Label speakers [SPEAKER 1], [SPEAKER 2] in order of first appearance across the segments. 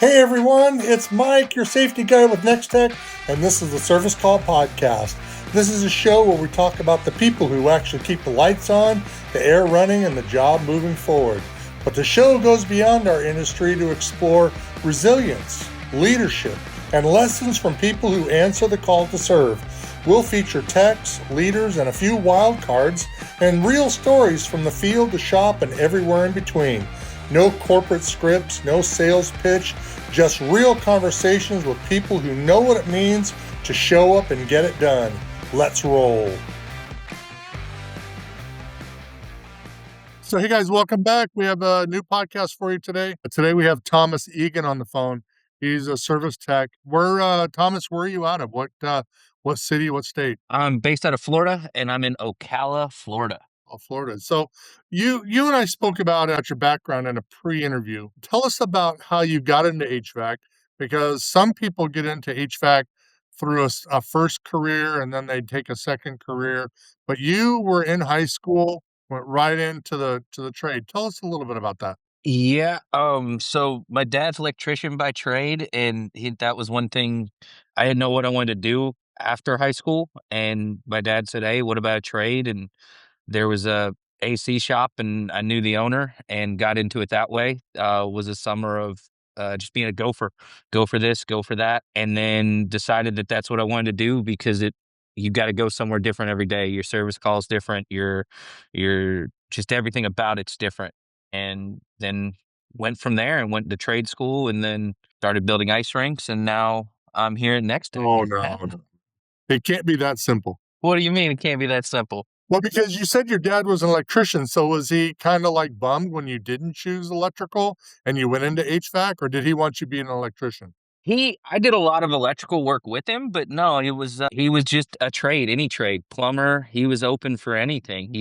[SPEAKER 1] Hey everyone, it's Mike, your safety guy with Next Tech, and this is the Service Call Podcast. This is a show where we talk about the people who actually keep the lights on, the air running, and the job moving forward. But the show goes beyond our industry to explore resilience, leadership, and lessons from people who answer the call to serve. We'll feature techs, leaders, and a few wild cards, and real stories from the field, the shop, and everywhere in between. No corporate scripts, no sales pitch, just real conversations with people who know what it means to show up and get it done. Let's roll. So, hey guys, welcome back. We have a new podcast for you today. Today we have Thomas Egan on the phone. He's a service tech. Thomas, where are you out of? What city, what state?
[SPEAKER 2] I'm based out of Florida, and I'm in Ocala, Florida.
[SPEAKER 1] Oh, Florida. So you and I spoke about your background in a pre-interview. Tell us about how you got into HVAC, because some people get into HVAC through a first career and then they take a second career. But you were in high school, went right into the trade. Tell us a little bit about that.
[SPEAKER 2] Yeah, so my dad's electrician by trade, and that was one thing I didn't know what I wanted to do after high school. And my dad said, "Hey, what about a trade?" And there was a AC shop, and I knew the owner and got into it that way. Was a summer of just being a gopher, go for this, go for that, and then decided that that's what I wanted to do because you got to go somewhere different every day. Your service call is different. Your just everything about it's different. And then went from there and went to trade school, and then started building ice rinks, and now I'm here at Next Tech.
[SPEAKER 1] Oh no. It can't be that simple.
[SPEAKER 2] What do you mean it can't be that simple?
[SPEAKER 1] Well, because you said your dad was an electrician, so was he kind of like bummed when you didn't choose electrical and you went into HVAC, or did he want you being an electrician?
[SPEAKER 2] I did a lot of electrical work with him, but no, he was just a trade, any trade, plumber. He was open for anything.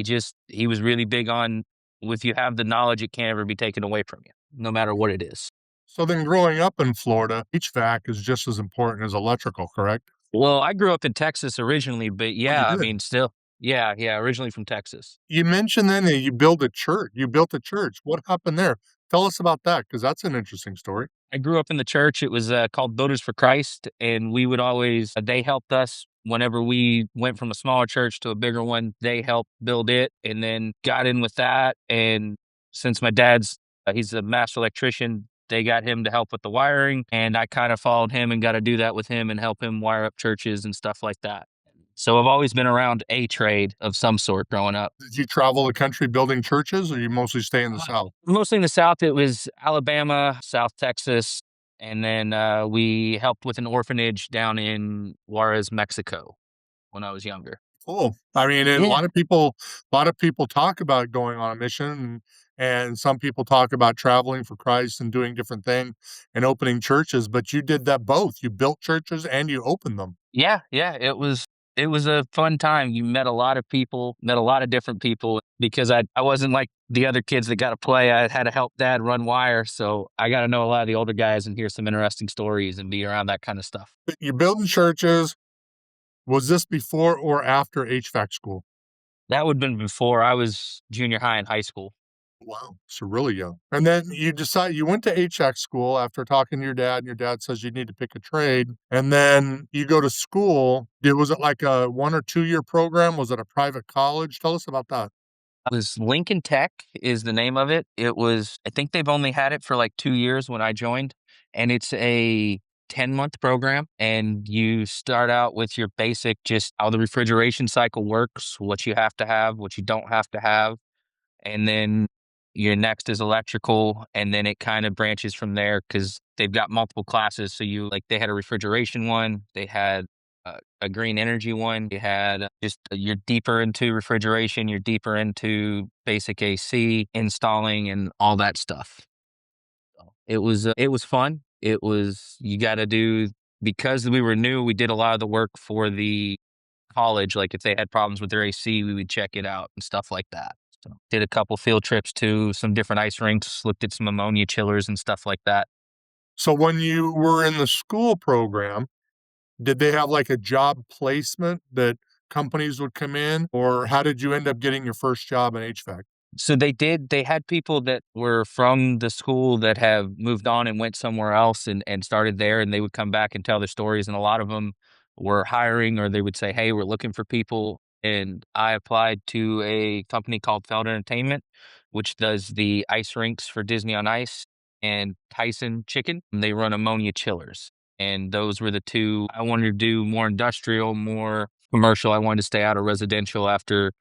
[SPEAKER 2] He was really big on, if you have the knowledge, it can't ever be taken away from you, no matter what it is.
[SPEAKER 1] So then growing up in Florida, HVAC is just as important as electrical, correct?
[SPEAKER 2] Well, I grew up in Texas originally, but
[SPEAKER 1] Oh, you
[SPEAKER 2] yeah, I
[SPEAKER 1] did.
[SPEAKER 2] mean, still, yeah, originally from Texas.
[SPEAKER 1] You mentioned then that you built a church. You built a church. What happened there? Tell us about that, because that's an interesting story.
[SPEAKER 2] I grew up in the church. It was called Builders for Christ, and we would always, they helped us whenever we went from a smaller church to a bigger one. They helped build it, and then got in with that. And since my dad's, he's a master electrician, they got him to help with the wiring, and I kind of followed him and got to do that with him and help him wire up churches and stuff like that. So I've always been around a trade of some sort growing up.
[SPEAKER 1] Did you travel the country building churches, or you mostly stay in the South?
[SPEAKER 2] Mostly in the South. It was Alabama, South Texas, and then we helped with an orphanage down in Juarez, Mexico when I was younger.
[SPEAKER 1] Cool. I mean, and
[SPEAKER 2] Yeah.
[SPEAKER 1] a lot of people talk about going on a mission, and some people talk about traveling for Christ and doing different things and opening churches, but you did that both. You built churches and you opened them.
[SPEAKER 2] Yeah, it was a fun time. You met a lot of people, met a lot of different people because I wasn't like the other kids that got to play. I had to help dad run wire, so I got to know a lot of the older guys and hear some interesting stories and be around that kind of stuff.
[SPEAKER 1] But you're building churches. Was this before or after HVAC school?
[SPEAKER 2] That would have been before I was junior high and high school.
[SPEAKER 1] Wow, so really young. And then you went to HVAC school after talking to your dad, and your dad says you need to pick a trade. And then you go to school. Was it like a 1 or 2 year program? Was it a private college? Tell us about that.
[SPEAKER 2] It was Lincoln Tech is the name of it. I think they've only had it for like 2 years when I joined, and it's a 10-month program. And you start out with your basic, just how the refrigeration cycle works, what you have to have, what you don't have to have. And then your next is electrical. And then it kind of branches from there because they've got multiple classes. So they had a refrigeration one, they had a green energy one. You had you're deeper into refrigeration, you're deeper into basic AC installing and all that stuff. So it was fun. You got to do, because we were new, we did a lot of the work for the college. Like if they had problems with their AC, we would check it out and stuff like that. So did a couple field trips to some different ice rinks, looked at some ammonia chillers and stuff like that.
[SPEAKER 1] So when you were in the school program, did they have like a job placement that companies would come in, or how did you end up getting your first job in HVAC?
[SPEAKER 2] So they had people that were from the school that have moved on and went somewhere else and started there, and they would come back and tell their stories. And a lot of them were hiring, or they would say, "Hey, we're looking for people." And I applied to a company called Feld Entertainment, which does the ice rinks for Disney on Ice, and Tyson Chicken. They run ammonia chillers. And those were the two. I wanted to do more industrial, more commercial. I wanted to stay out of residential after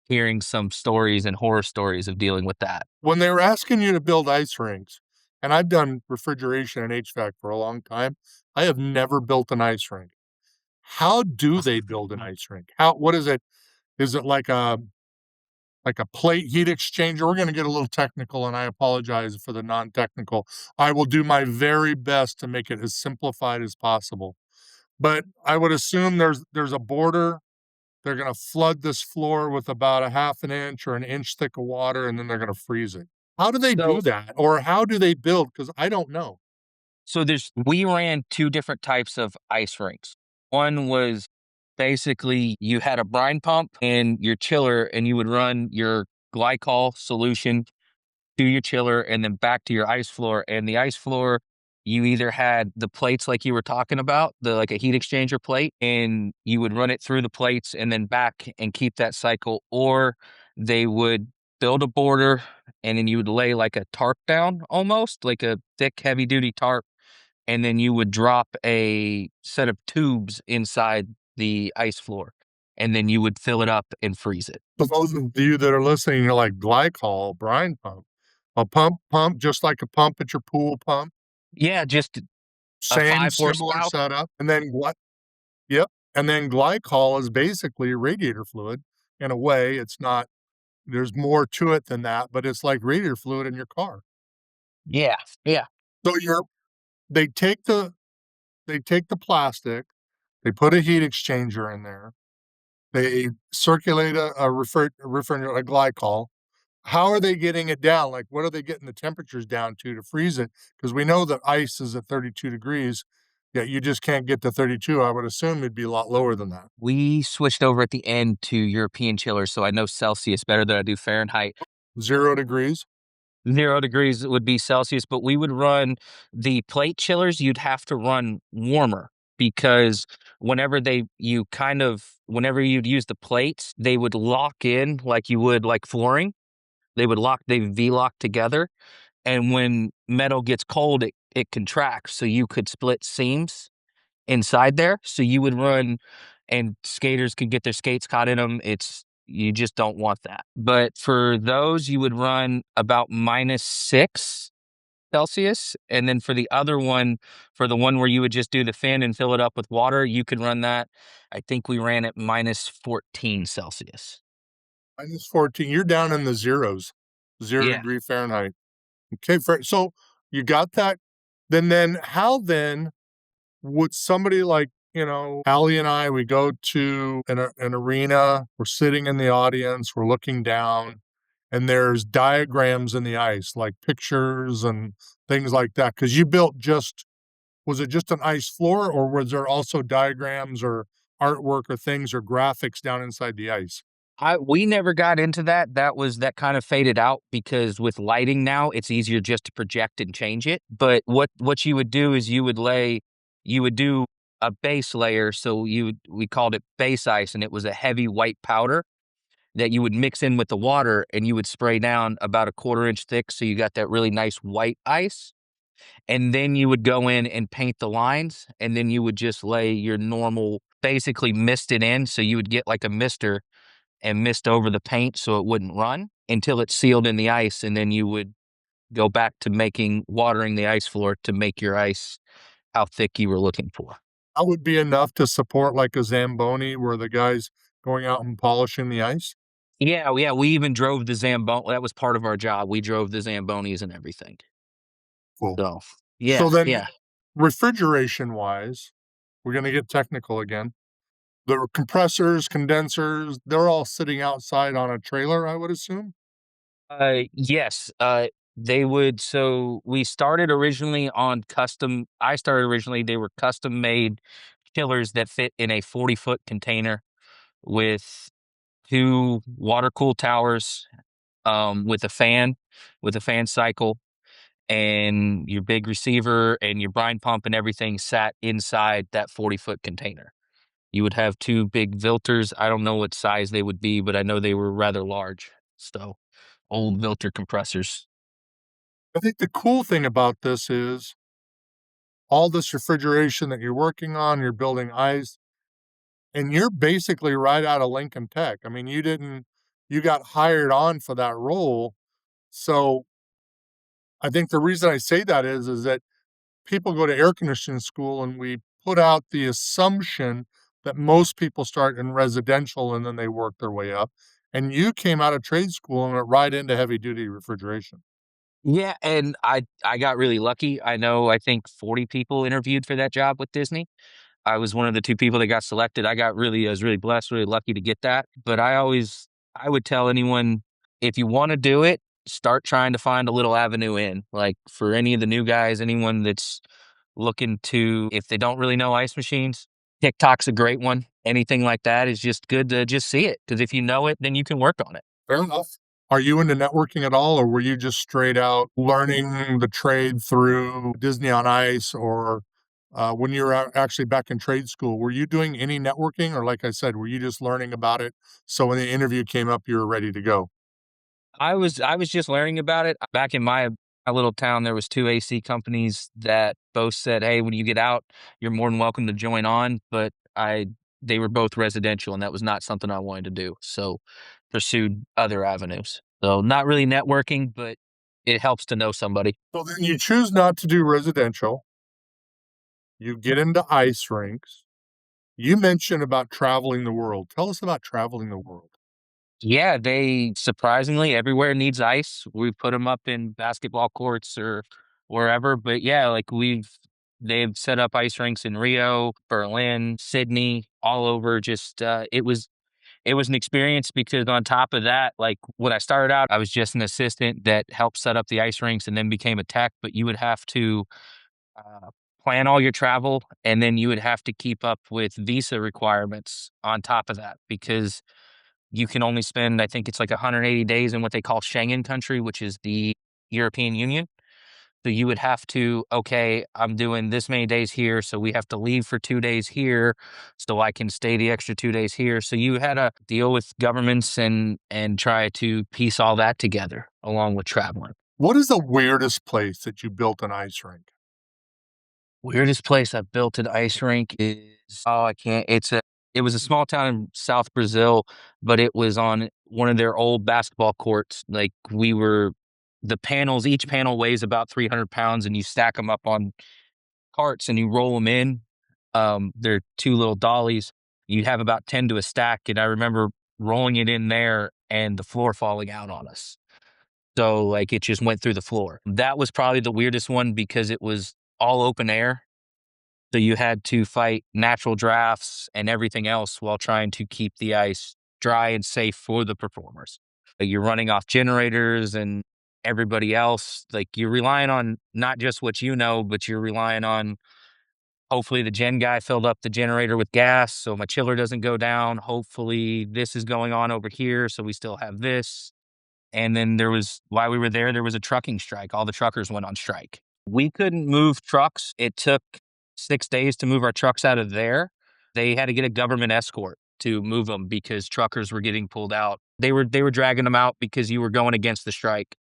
[SPEAKER 2] hearing some stories and horror stories of dealing with that.
[SPEAKER 1] When they were asking you to build ice rinks, and I've done refrigeration and HVAC for a long time, I have never built an ice rink. How do they build an ice rink? What is it? Is it like a plate heat exchanger? We're gonna get a little technical, and I apologize for the non-technical. I will do my very best to make it as simplified as possible. But I would assume there's a border. They're gonna flood this floor with about a half an inch or an inch thick of water, and then they're gonna freeze it. How do they do
[SPEAKER 2] So
[SPEAKER 1] that? Or how do they build? Because I don't know.
[SPEAKER 2] so we ran two different types of ice rinks. One was basically you had a brine pump and your chiller, and you would run your glycol solution to your chiller and then back to your ice floor. And the ice floor, you either had the plates like you were talking about, the like a heat exchanger plate, and you would run it through the plates and then back and keep that cycle, or they would build a border and then you would lay like a tarp down, almost like a thick, heavy duty tarp, and then you would drop a set of tubes inside the ice floor, and then you would fill it up and freeze it.
[SPEAKER 1] For those of you that are listening, you're like glycol, brine pump. A pump, just like a pump at your pool pump,
[SPEAKER 2] Yeah, just a
[SPEAKER 1] same
[SPEAKER 2] 5
[SPEAKER 1] similar
[SPEAKER 2] horsepower.
[SPEAKER 1] setup. And then what? Yep. And then glycol is basically radiator fluid. In a way, it's not, there's more to it than that, but it's like radiator fluid in your car.
[SPEAKER 2] Yeah, yeah.
[SPEAKER 1] So they take the they take the plastic, they put a heat exchanger in there, they circulate a refrigerant, a glycol. How are they getting it down? Like, what are they getting the temperatures down to freeze it? Because we know that ice is at 32 degrees, yet you just can't get to 32. I would assume it'd be a lot lower than that.
[SPEAKER 2] We switched over at the end to European chillers, so I know Celsius better than I do Fahrenheit.
[SPEAKER 1] 0 degrees.
[SPEAKER 2] 0 degrees would be Celsius, but we would run the plate chillers. You'd have to run warmer because whenever you'd use the plates, they would lock in like you would like flooring. They V-lock together. And when metal gets cold, it contracts. So you could split seams inside there. So you would run, and skaters could get their skates caught in them. You just don't want that. But for those, you would run about -6 Celsius. And then for the other one, for the one where you would just do the fin and fill it up with water, you could run that. I think we ran it -14 Celsius.
[SPEAKER 1] -14. You're down in the zeros, zero
[SPEAKER 2] Yeah.
[SPEAKER 1] degree Fahrenheit. Okay, so you got that. Then how then would somebody like, Allie and I, we go to an arena, we're sitting in the audience, we're looking down, and there's diagrams in the ice, like pictures and things like that. Because you built was it just an ice floor, or was there also diagrams or artwork or things or graphics down inside the ice?
[SPEAKER 2] We never got into that. That kind of faded out because with lighting now, it's easier just to project and change it. But what you would do is you would do a base layer. So we called it base ice, and it was a heavy white powder that you would mix in with the water, and you would spray down about a 1/4 inch thick. So you got that really nice white ice. And then you would go in and paint the lines, and then you would just lay your normal, basically mist it in. So you would get like a mister and mist over the paint so it wouldn't run until it's sealed in the ice, and then you would go back to watering the ice floor to make your ice how thick you were looking for.
[SPEAKER 1] That would be enough to support like a Zamboni where the guy's going out and polishing the ice?
[SPEAKER 2] Yeah, yeah, we even drove the Zamboni. That was part of our job. We drove the Zambonis and everything.
[SPEAKER 1] Cool.
[SPEAKER 2] So,
[SPEAKER 1] So
[SPEAKER 2] yeah,
[SPEAKER 1] then
[SPEAKER 2] yeah.
[SPEAKER 1] refrigeration wise, we're gonna get technical again. The compressors, condensers, they're all sitting outside on a trailer, I would assume?
[SPEAKER 2] Yes, they would. So we started originally on custom. I started originally, they were custom made chillers that fit in a 40-foot container with two water cooled towers. with a fan cycle, and your big receiver and your brine pump and everything sat inside that 40-foot container. You would have two big filters. I don't know what size they would be, but I know they were rather large. So old filter compressors.
[SPEAKER 1] I think the cool thing about this is all this refrigeration that you're working on, you're building ice, and you're basically right out of Lincoln Tech. I mean, you got hired on for that role. So I think the reason I say that is that people go to air conditioning school and we put out the assumption that most people start in residential and then they work their way up. And you came out of trade school and went right into heavy duty refrigeration.
[SPEAKER 2] Yeah, and I got really lucky. I think 40 people interviewed for that job with Disney. I was one of the 2 people that got selected. I was really blessed, really lucky to get that. But I would tell anyone, if you wanna do it, start trying to find a little avenue in. Like, for any of the new guys, anyone that's looking to, if they don't really know ice machines, TikTok's a great one. Anything like that is just good to just see it, because if you know it, then you can work on it.
[SPEAKER 1] Fair enough. Are you into networking at all, or were you just straight out learning the trade through Disney on Ice, or when you were actually back in trade school, were you doing any networking, or like I said, were you just learning about it? So when the interview came up, you were ready to go.
[SPEAKER 2] I was just learning about it. Back in my little town, there was 2 AC companies that both said, "Hey, when you get out, you're more than welcome to join on," but they were both residential, and that was not something I wanted to do, so pursued other avenues. So, not really networking, but it helps to know somebody.
[SPEAKER 1] So then you choose not to do residential. You get into ice rinks. You mentioned about traveling the world. Tell us about traveling the world.
[SPEAKER 2] Yeah, they surprisingly, everywhere needs ice. We put them up in basketball courts or wherever, but yeah, like they've set up ice rinks in Rio, Berlin, Sydney, all over. Just it was an experience, because on top of that, like when I started out, I was just an assistant that helped set up the ice rinks and then became a tech. But you would have to uh, plan all your travel, and then you would have to keep up with visa requirements on top of that, because you can only spend, I think it's like 180 days in what they call Schengen country, which is the European Union. So you would have to, okay, I'm doing this many days here, so we have to leave for 2 days here, so I can stay the extra 2 days here. So you had to deal with governments and try to piece all that together along with traveling.
[SPEAKER 1] What is the weirdest place that you built an ice rink?
[SPEAKER 2] Weirdest place I've built an ice rink is, oh, I can't. It was a small town in South Brazil, but it was on one of their old basketball courts. Like, the panels, each panel weighs about 300 pounds, and you stack them up on carts and you roll them in. They're 2 little dollies. You have about 10 to a stack, and I remember rolling it in there and the floor falling out on us. So, like, it just went through the floor. That was probably the weirdest one, because it was all open air. So you had to fight natural drafts and everything else while trying to keep the ice dry and safe for the performers. Like, you're running off generators and everybody else. Like, you're relying on not just what you know, but you're relying on, hopefully the gen guy filled up the generator with gas so my chiller doesn't go down. Hopefully this is going on over here, so we still have this. And then while we were there was a trucking strike. All the truckers went on strike. We couldn't move trucks. It took 6 days to move our trucks out of there. They had to get a government escort to move them, because truckers were getting pulled out. They were dragging them out because you were going against the strike.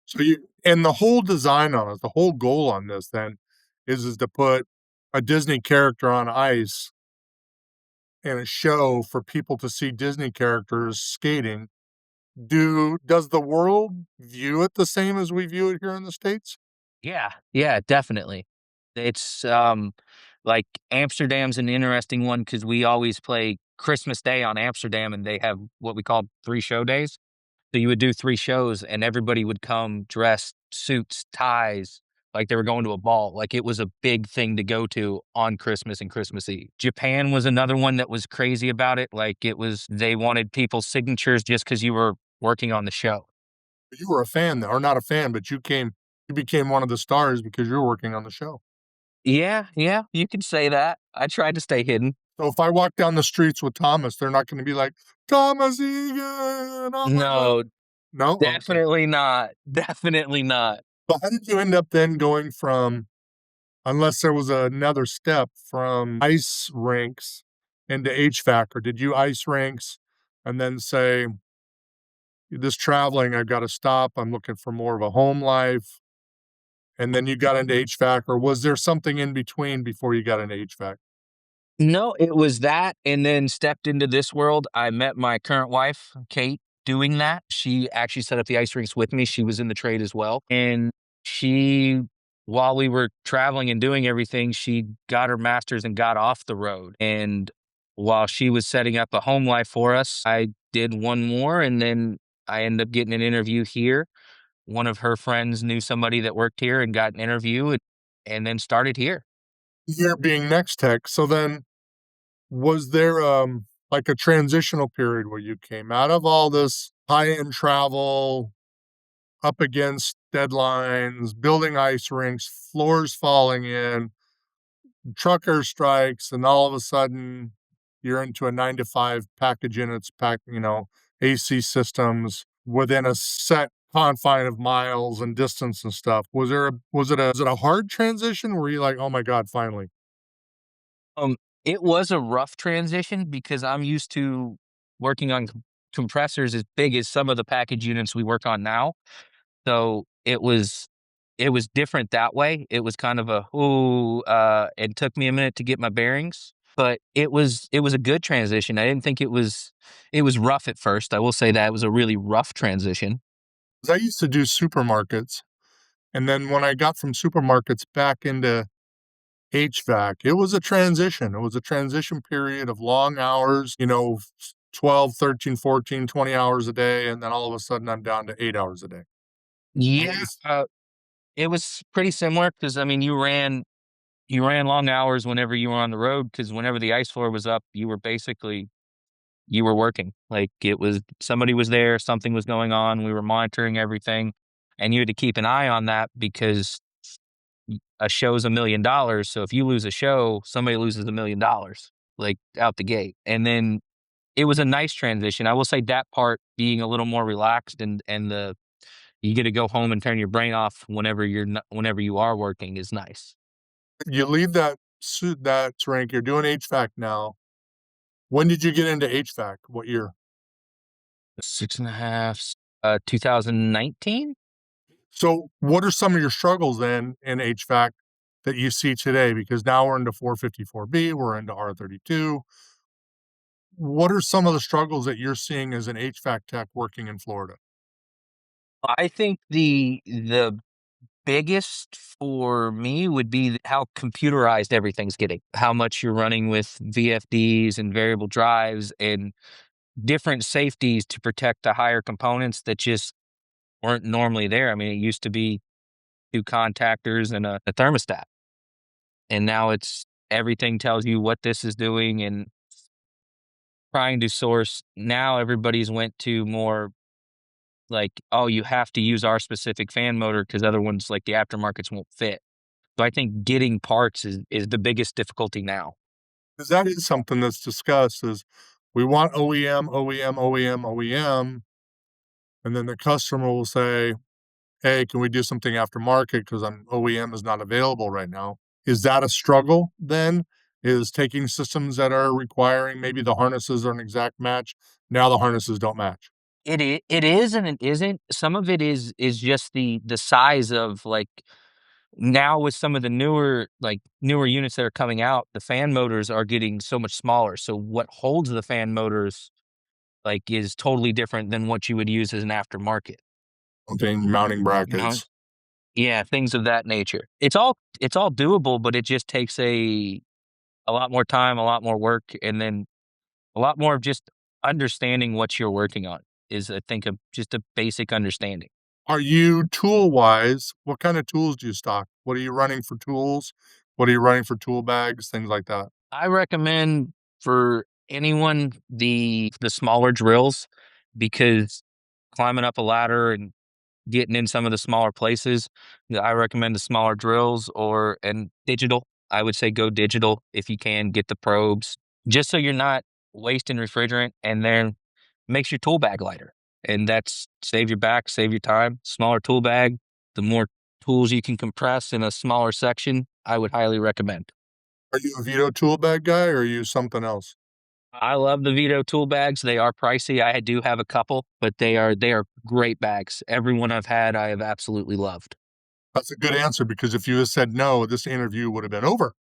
[SPEAKER 1] So you and the whole design on it, the whole goal on this then is to put a Disney character on ice and a show for people to see Disney characters skating. Does the world view it the same as we view it here in the States?
[SPEAKER 2] Yeah, yeah, definitely. It's like, Amsterdam's an interesting one, because we always play Christmas Day on Amsterdam, and they have what we call 3 show days. So you would do 3 shows, and everybody would come dressed, suits, ties, like they were going to a ball. Like, it was a big thing to go to on Christmas and Christmas Eve. Japan was another one that was crazy about it. Like, they wanted people's signatures just because you were working on the show.
[SPEAKER 1] You were a fan, or not a fan, but you became one of the stars because you're working on the show.
[SPEAKER 2] Yeah, yeah, you could say that. I tried to stay hidden.
[SPEAKER 1] So if I walk down the streets with Thomas, they're not gonna be like, "Thomas Egan, oh my god."
[SPEAKER 2] No,
[SPEAKER 1] No? Okay.
[SPEAKER 2] Definitely not. Definitely not.
[SPEAKER 1] But how did you end up then going from, unless there was another step, from ice rinks into HVAC? Or did you ice rinks and then say, this traveling, I've got to stop. I'm looking for more of a home life. And then you got into HVAC, or was there something in between before you got into HVAC?
[SPEAKER 2] No, it was that, and then stepped into this world. I met my current wife, Kate, doing that. She actually set up the ice rinks with me. She was in the trade as well. And she, while we were traveling and doing everything, she got her master's and got off the road. And while she was setting up a home life for us, I did one more, and then I ended up getting an interview here. One of her friends knew somebody that worked here and got an interview and then started here.
[SPEAKER 1] Here being next tech. So then was there like a transitional period where you came out of all this high-end travel, up against deadlines, building ice rinks, floors falling in, trucker strikes, and all of a sudden you're into a 9 to 5 package units, AC systems within a set confine of miles and distance and stuff. Was it a hard transition? Were you like, oh my God, finally?
[SPEAKER 2] Um, it was a rough transition because I'm used to working on compressors as big as some of the package units we work on now. So it was different that way. It was kind of a it took me a minute to get my bearings, but it was a good transition. I didn't think it was rough at first. I will say that it was a really rough transition.
[SPEAKER 1] 'Cause I used to do supermarkets. And then when I got from supermarkets back into HVAC, it was a transition. It was a transition period of long hours, 12, 13, 14, 20 hours a day. And then all of a sudden I'm down to 8 hours a day. What
[SPEAKER 2] Yeah,
[SPEAKER 1] was
[SPEAKER 2] it was pretty similar because I mean you ran long hours whenever you were on the road because whenever the ice floor was up, you were working. Like it was somebody was there, something was going on, we were monitoring everything, and you had to keep an eye on that because a show's $1 million. So if you lose a show, somebody loses $1 million, like out the gate. And then it was a nice transition. I will say that part being a little more relaxed and the you get to go home and turn your brain off whenever you are working is nice.
[SPEAKER 1] you leave that rank, you're doing HVAC now. When did you get into HVAC? What year?
[SPEAKER 2] Six and a half, 2019.
[SPEAKER 1] So what are some of your struggles then in HVAC that you see today? Because now we're into 454B, we're into R32. What are some of the struggles that you're seeing as an HVAC tech working in Florida?
[SPEAKER 2] I think the biggest for me would be how computerized everything's getting. How much you're running with VFDs and variable drives and different safeties to protect the higher components that just weren't normally there. I mean, it used to be 2 contactors and a thermostat, and now it's everything tells you what this is doing and trying to source. Now everybody's went to more like, "Oh, you have to use our specific fan motor because other ones, like the aftermarkets, won't fit." So I think getting parts is the biggest difficulty now.
[SPEAKER 1] Because that is something that's discussed is we want OEM, OEM, OEM, OEM, and then the customer will say, "Hey, can we do something aftermarket because OEM is not available right now?" Is that a struggle then? Is taking systems that are requiring maybe the harnesses are an exact match, now the harnesses don't match?
[SPEAKER 2] It is and it isn't. Some of it is just the size of, like, now with some of the newer units that are coming out, the fan motors are getting so much smaller, so what holds the fan motors, like, is totally different than what you would use as an aftermarket,
[SPEAKER 1] Something mounting
[SPEAKER 2] you know?
[SPEAKER 1] brackets.
[SPEAKER 2] Yeah, things of that nature. It's all doable, but it just takes a lot more time, a lot more work, and then a lot more of just understanding what you're working on is, I think, just a basic understanding.
[SPEAKER 1] Are you tool-wise, what kind of tools do you stock? What are you running for tools? What are you running for tool bags, things like that?
[SPEAKER 2] I recommend for anyone the smaller drills because climbing up a ladder and getting in some of the smaller places, I recommend the smaller drills and digital. I would say go digital if you can get the probes, just so you're not wasting refrigerant and then makes your tool bag lighter. and that's save your back, save your time. Smaller tool bag, the more tools you can compress in a smaller section, I would highly recommend.
[SPEAKER 1] Are you a Vito tool bag guy or are you something else?
[SPEAKER 2] I love the Vito tool bags. They are pricey. I do have a couple, but they are great bags. Every one I've had, I have absolutely loved.
[SPEAKER 1] That's a good answer because if you had said no, this interview would have been over.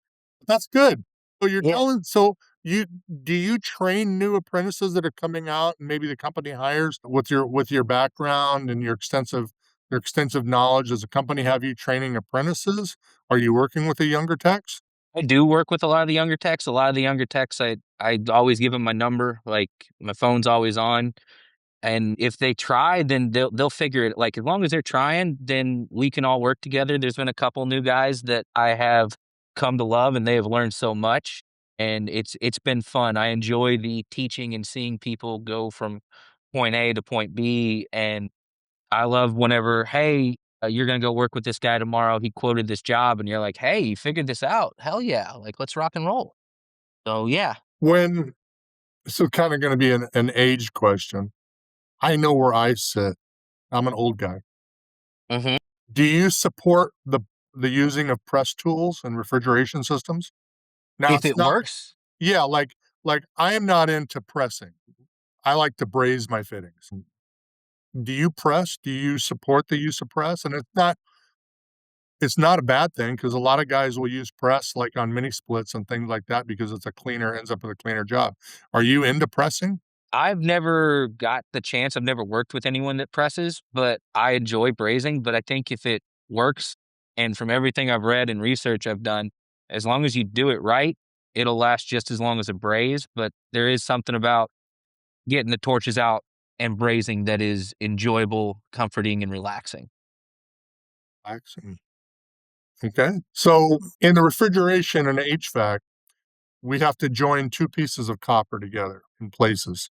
[SPEAKER 1] That's good. So you're
[SPEAKER 2] Yeah,
[SPEAKER 1] telling so you do you train new apprentices that are coming out and maybe the company hires with your background and your extensive knowledge? Does the company have you training apprentices? Are you working with the younger techs?
[SPEAKER 2] I do work with a lot of the younger techs. A lot of the younger techs, I always give them my number. Like my phone's always on. And if they try, then they'll figure it. Like as long as they're trying, then we can all work together. There's been a couple new guys that I have come to love, and they have learned so much, and it's been fun. I enjoy the teaching and seeing people go from point A to point B, and I love whenever, hey, you're gonna go work with this guy tomorrow. He quoted this job, and you're like, hey, you figured this out? Hell yeah! Like let's rock and roll. So yeah.
[SPEAKER 1] When so kind of going to be an age question. I know where I sit. I'm an old guy.
[SPEAKER 2] hmm
[SPEAKER 1] Do you support the using of press tools and refrigeration systems? Now
[SPEAKER 2] If
[SPEAKER 1] it's
[SPEAKER 2] it
[SPEAKER 1] not
[SPEAKER 2] works,
[SPEAKER 1] yeah, like I am not into pressing. I like to braze my fittings. Do you press? Do you support the use of press? And it's not a bad thing because a lot of guys will use press like on mini splits and things like that because it's a cleaner ends up with a cleaner job. Are you into pressing?
[SPEAKER 2] I've never got the chance. I've never worked with anyone that presses, but I enjoy brazing. But I think if it works, and from everything I've read and research I've done, as long as you do it right, it'll last just as long as a braise. But there is something about getting the torches out and brazing that is enjoyable, comforting, and relaxing.
[SPEAKER 1] Relaxing. Okay. So in the refrigeration and HVAC, we have to join two pieces of copper together in places.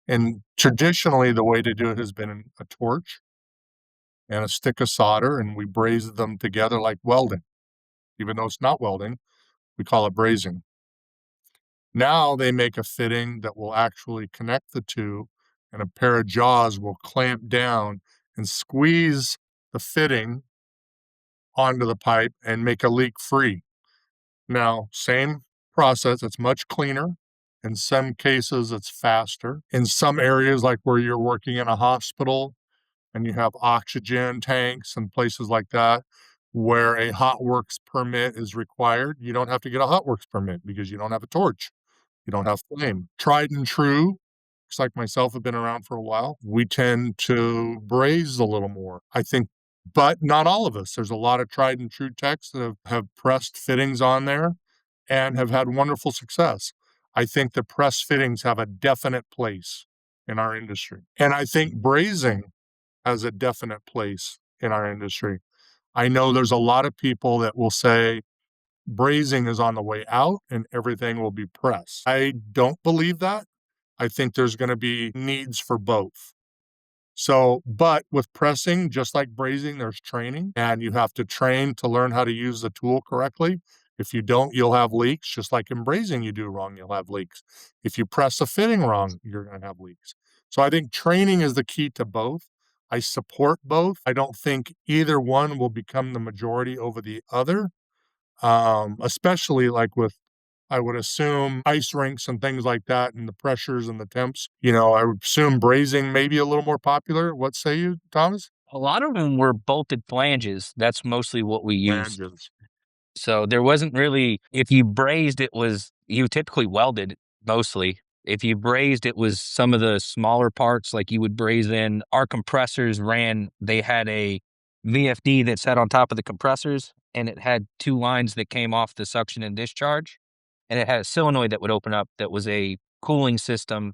[SPEAKER 1] And traditionally, the way to do it has been a torch and a stick of solder, and we braze them together like welding. Even though it's not welding, we call it brazing. Now they make a fitting that will actually connect the two, and a pair of jaws will clamp down and squeeze the fitting onto the pipe and make a leak free. Now, same process, it's much cleaner. In some cases, it's faster. In some areas, like where you're working in a hospital and you have oxygen tanks and places like that, where a hot works permit is required, you don't have to get a hot works permit because you don't have a torch. You don't have flame. Tried and true, looks like myself have been around for a while. We tend to braise a little more, I think, but not all of us. There's a lot of tried and true techs that have pressed fittings on there and have had wonderful success. I think the press fittings have a definite place in our industry. And I think brazing has a definite place in our industry. I know there's a lot of people that will say brazing is on the way out and everything will be pressed. I don't believe that. I think there's going to be needs for both. So, but with pressing, just like brazing, there's training, and you have to train to learn how to use the tool correctly. If you don't, you'll have leaks. Just like in brazing, you do wrong, you'll have leaks. If you press a fitting wrong, you're going to have leaks. So, I think training is the key to both. I support both. I don't think either one will become the majority over the other, especially like with I would assume ice rinks and things like that and the pressures and the temps. I would assume brazing may be a little more popular. What say you, Thomas?
[SPEAKER 2] A lot of them were bolted flanges. That's mostly what we used.
[SPEAKER 1] Flanges.
[SPEAKER 2] So there wasn't really, if you brazed, it was, you typically welded mostly. If you brazed, it was some of the smaller parts, like you would braze in. Our compressors ran, they had a VFD that sat on top of the compressors, and it had two lines that came off the suction and discharge. And it had a solenoid that would open up that was a cooling system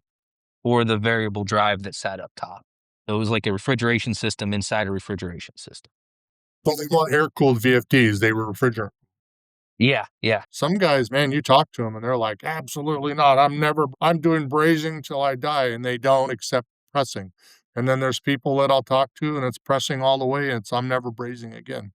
[SPEAKER 2] for the variable drive that sat up top. So it was like a refrigeration system inside a refrigeration system.
[SPEAKER 1] But they want air cooled VFDs. They were refrigerant.
[SPEAKER 2] Yeah, yeah.
[SPEAKER 1] Some guys, man, you talk to them and they're like, absolutely not. I'm doing brazing till I die. And they don't accept pressing. And then there's people that I'll talk to and it's pressing all the way. And I'm never brazing again.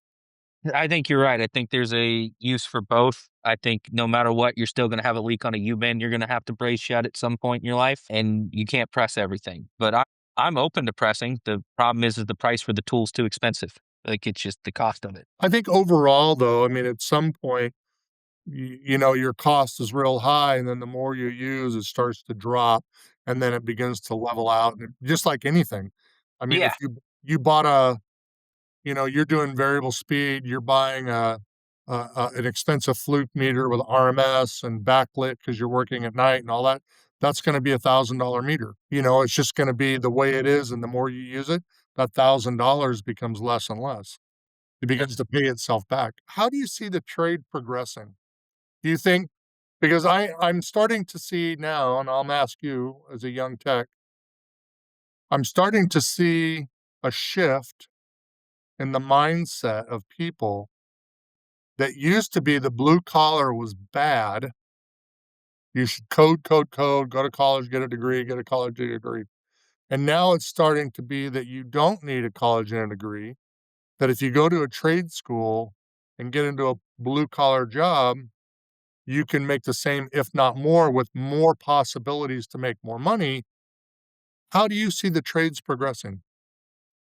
[SPEAKER 2] I think you're right. I think there's a use for both. I think no matter what, you're still going to have a leak on a U-bend. You're going to have to braze shut at some point in your life, and you can't press everything. But I'm open to pressing. The problem is the price for the tool's too expensive. Like, it's just the cost of it.
[SPEAKER 1] I think overall, though, I mean, at some point, your cost is real high, and then the more you use, it starts to drop, and then it begins to level out, and just like anything. I mean, if
[SPEAKER 2] Yeah.
[SPEAKER 1] you bought you're doing variable speed, you're buying an expensive fluke meter with RMS and backlit because you're working at night and all that, that's gonna be $1,000 meter. It's just gonna be the way it is, and the more you use it, that $1,000 becomes less and less. It begins to pay itself back. How do you see the trade progressing? Do you think because I'm starting to see now, and I'll ask you as a young tech, I'm starting to see a shift in the mindset of people that used to be the blue collar was bad. You should code, code, code, go to college, get a degree, get a college degree. And now it's starting to be that you don't need a college and a degree, that if you go to a trade school and get into a blue collar job, you can make the same, if not more, with more possibilities to make more money. How do you see the trades progressing?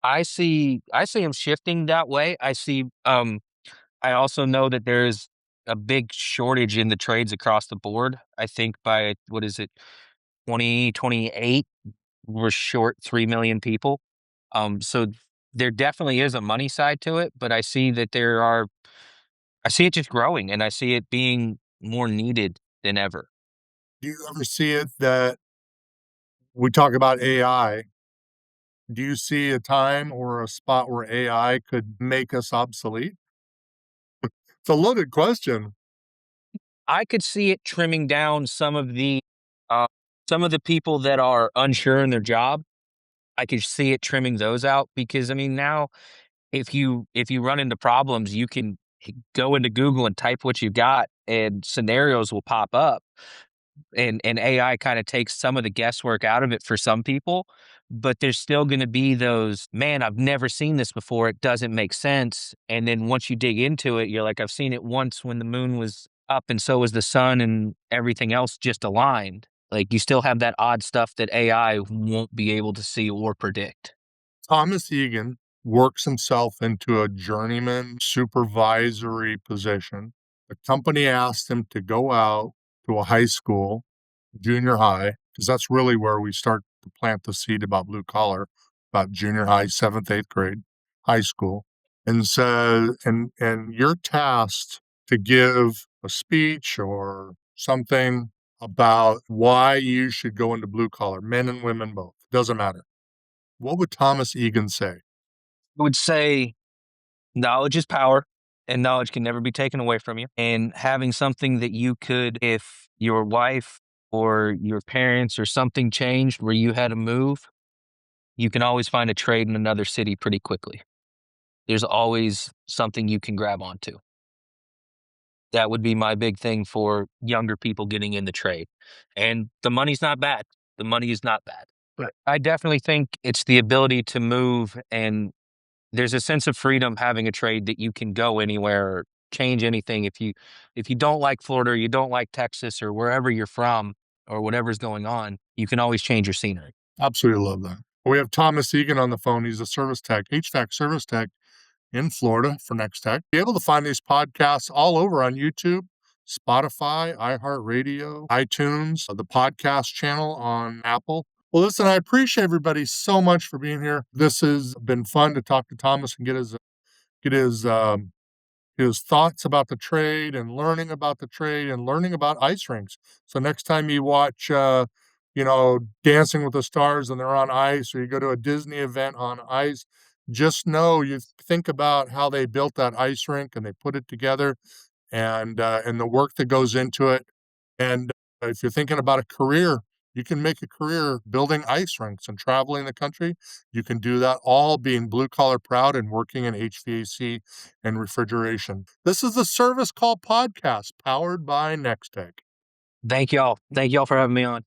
[SPEAKER 2] I see them shifting that way. I also know that there's a big shortage in the trades across the board. I think by, what is it, 2028, we're short 3 million people. So there definitely is a money side to it, but I see it just growing, and I see it being more needed than ever.
[SPEAKER 1] Do you ever see it that we talk about AI? Do you see a time or a spot where AI could make us obsolete? It's a loaded question.
[SPEAKER 2] I could see it trimming down uh, some of the people that are unsure in their job. I could see it trimming those out because, I mean, now if you run into problems, you can go into Google and type what you got, and scenarios will pop up. And AI kind of takes some of the guesswork out of it for some people, but there's still going to be those, man, I've never seen this before. It doesn't make sense. And then once you dig into it, you're like, I've seen it once when the moon was up and so was the sun and everything else just aligned. Like, you still have that odd stuff that AI won't be able to see or predict.
[SPEAKER 1] Thomas Egan works himself into a journeyman supervisory position. The company asked him to go out to a high school, junior high, because that's really where we start to plant the seed about blue collar, about junior high, seventh, eighth grade, high school, and said, and you're tasked to give a speech or something about why you should go into blue collar, men and women both. Doesn't matter. What would Thomas Egan say?
[SPEAKER 2] I would say knowledge is power, and knowledge can never be taken away from you. And having something that you could, if your wife or your parents or something changed where you had to move, you can always find a trade in another city pretty quickly. There's always something you can grab onto. That would be my big thing for younger people getting in the trade. And the money's not bad. The money is not bad. But I definitely think it's the ability to move, and there's a sense of freedom having a trade that you can go anywhere or change anything. If you don't like Florida or you don't like Texas or wherever you're from or whatever's going on, you can always change your scenery.
[SPEAKER 1] Absolutely love that. We have Thomas Egan on the phone. He's a service tech, HVAC service tech in Florida for Next Tech. Be able to find these podcasts all over on YouTube, Spotify, iHeartRadio, iTunes, the podcast channel on Apple. Well, listen, I appreciate everybody so much for being here. This has been fun to talk to Thomas and get his thoughts about the trade and learning about the trade and learning about ice rinks. So next time you watch, Dancing with the Stars and they're on ice, or you go to a Disney event on ice, just know you think about how they built that ice rink and they put it together, and the work that goes into it. And if you're thinking about a career, you can make a career building ice rinks and traveling the country. You can do that all being blue collar proud and working in HVAC and refrigeration. This is the Service Call Podcast powered by Nextech.
[SPEAKER 2] Thank y'all. Thank y'all for having me on.